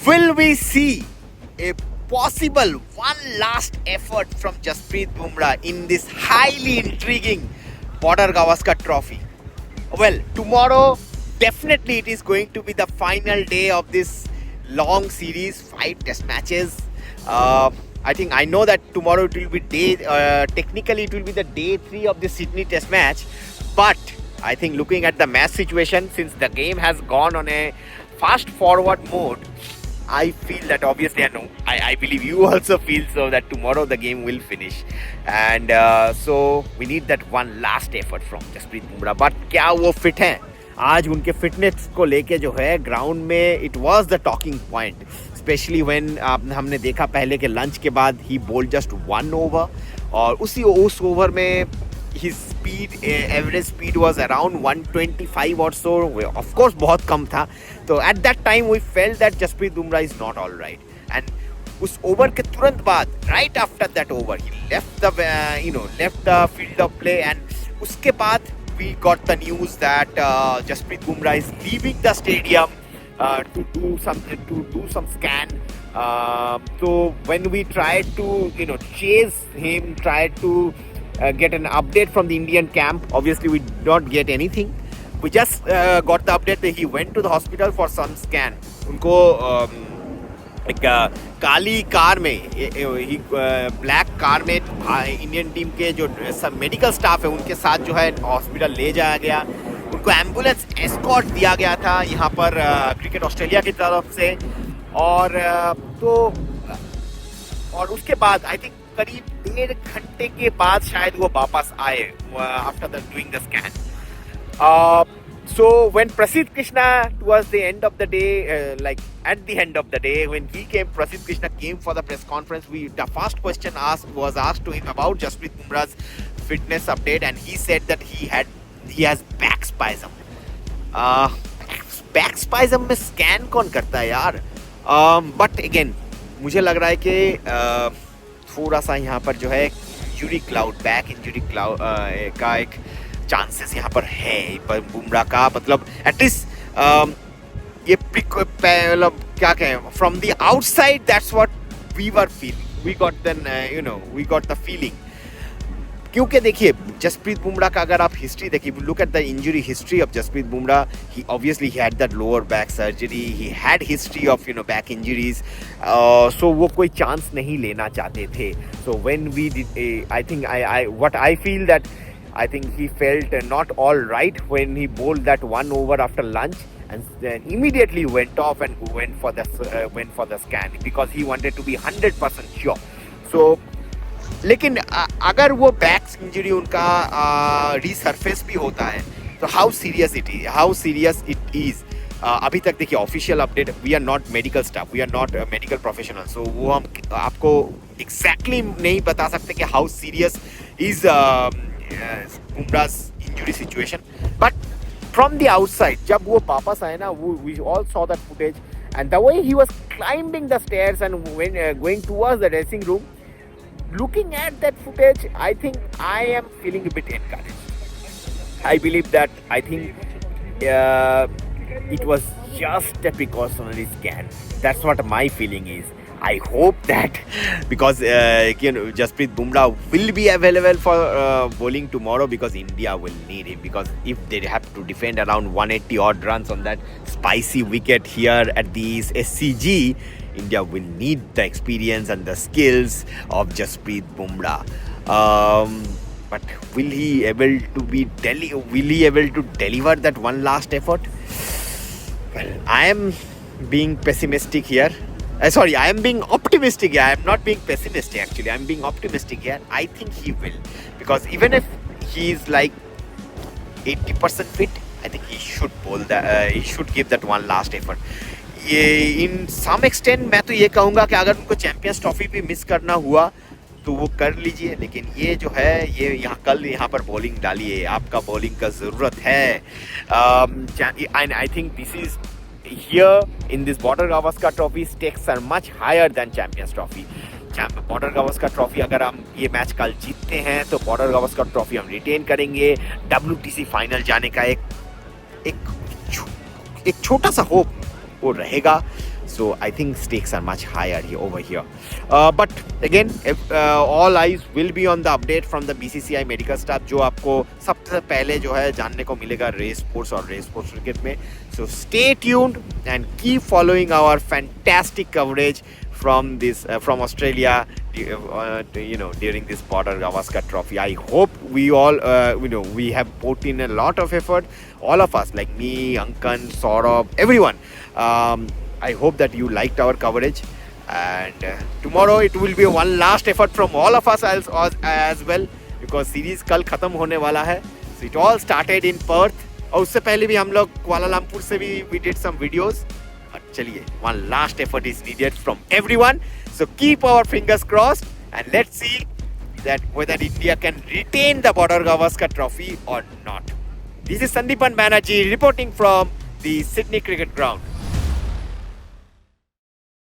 Will we see a possible one last effort from Jasprit Bumrah in this highly intriguing Border Gavaskar Trophy? Well, tomorrow definitely it is going to be the final day of this long series, 5 test matches. I know that tomorrow it will be technically it will be the day 3 of the Sydney test match, but I think looking at the match situation, since the game has gone on a fast forward mode, I feel that obviously, I believe you also feel so, that tomorrow the game will finish. And so we need that one last effort from Jasprit Bumrah. But क्या वो fit हैं? आज उनके fitness को लेके जो है ground में it was the talking point, specially when हमने देखा पहले के लंच के बाद ही बोल्ड जस्ट 1 ओवर, और उस ओवर में his speed, average speed was around 125 or so. Of course बहुत कम था. तो at that time we felt that Jasprit Bumrah is not all right. And उस ओवर के तुरंत बाद, right after that over, he left the field of play, and उसके बाद we got the news that Jasprit Bumrah is leaving the stadium to do some scan. So when we tried to chase him, tried to get an update from the Indian camp, obviously we did not get anything. We just got the update that he went to the hospital for some scan. उनको एक काली car में, black car में Indian team के जो सब medical staff है उनके साथ जो है हॉस्पिटल ले जाया गया. उनको एम्बुलेंस एस्कॉर्ट दिया गया था यहाँ पर क्रिकेट ऑस्ट्रेलिया की तरफ से. और उसके बाद आई थिंक करीब 1.5 घंटे के बाद शायद वो वापस आए after the doing the scan. So when Prasidh Krishna, towards the end of the day, at the end of the day, when Prasidh Krishna came for the press conference, the first question was asked to him about Jasprit Bumrah's fitness update, and he said that he has back spasm. Back spasm में scan कौन करता है यार? But again, मुझे लग रहा है कि थोड़ा सा यहाँ पर जो है बैक इंजरी का एक चांसेस यहाँ पर है पर बुमराह का. मतलब एटलीस्ट ये मतलब क्या कहें, from the outside that's what we were feeling, we got the feeling. क्योंकि देखिए जसप्रीत बुमराह का अगर आप हिस्ट्री देखिए, look at the injury history of Jasprit Bumrah, he obviously he had that lower back surgery, he had history of back injuries. So वो कोई chance नहीं लेना चाहते थे. So when we did, I think what I feel that I think he felt not all right when he bowled that 1 over after lunch, and then immediately went off and went for the scan because he wanted to be 100% sure. So लेकिन अगर वो back injury उनका रीसर्फेस भी होता है तो how serious it is. अभी तक देखिए official update, we are not medical staff, we are not medical professional, so वो हम आपको एग्जैक्टली नहीं बता सकते कि how serious is Bumrah's injury situation. But from the outside, जब वो वापस आए ना, we all saw that footage, and the way he was climbing the stairs and going towards the dressing room, looking at that footage, I think I am feeling a bit encouraged. I believe that, I think it was just a precautionary scan. That's what my feeling is. I hope that because Jasprit Bumrah will be available for bowling tomorrow, because India will need him, because if they have to defend around 180 odd runs on that spicy wicket here at the SCG, India will need the experience and the skills of Jasprit Bumrah. But will he able to deliver that one last effort? Well, I am being pessimistic here. I am being optimistic here. I am not being pessimistic actually. I am being optimistic here. I think he will, because even if he is like 80% fit, I think he should bowl that. He should give that one last effort. In some extent मैं तो ये कहूँगा कि अगर उनको champions trophy भी miss करना हुआ तो वो कर लीजिए, लेकिन ये जो है ये यहाँ पर बॉलिंग डालिए, आपका बॉलिंग का ज़रूरत है. And I think this is here in this Border Gavaskar Trophy, stakes are much higher than Champions Trophy. Border Gavaskar Trophy अगर हम ये मैच कल जीतते हैं तो Border Gavaskar Trophy हम रिटेन करेंगे. WTC फाइनल जाने का एक छोटा सा होप वो रहेगा. So I think stakes are much higher here over here. But again, all eyes will be on the update from the BCCI medical staff, जो आपको सबसे पहले जो है जानने को मिलेगा रेस स्पोर्ट्स और रेस स्पोर्ट्स क्रिकेट में. So stay tuned and keep following our fantastic coverage from Australia, during this Border Gavaskar Trophy. I hope we all, we have put in a lot of effort, all of us, like me, Ankan, Saurabh, everyone. I hope that you liked our coverage, and tomorrow it will be one last effort from all of us as well, because series कल खत्म होने वाला है. So it all started in Perth, और उससे पहले भी हम लोग कुआलालंपुर से भी we did some videos. चलिए, one last effort is needed from everyone. So keep our fingers crossed and let's see that whether India can retain the Border Gavaskar Trophy or not. This is Sandeepan Banerjee reporting from the Sydney Cricket Ground.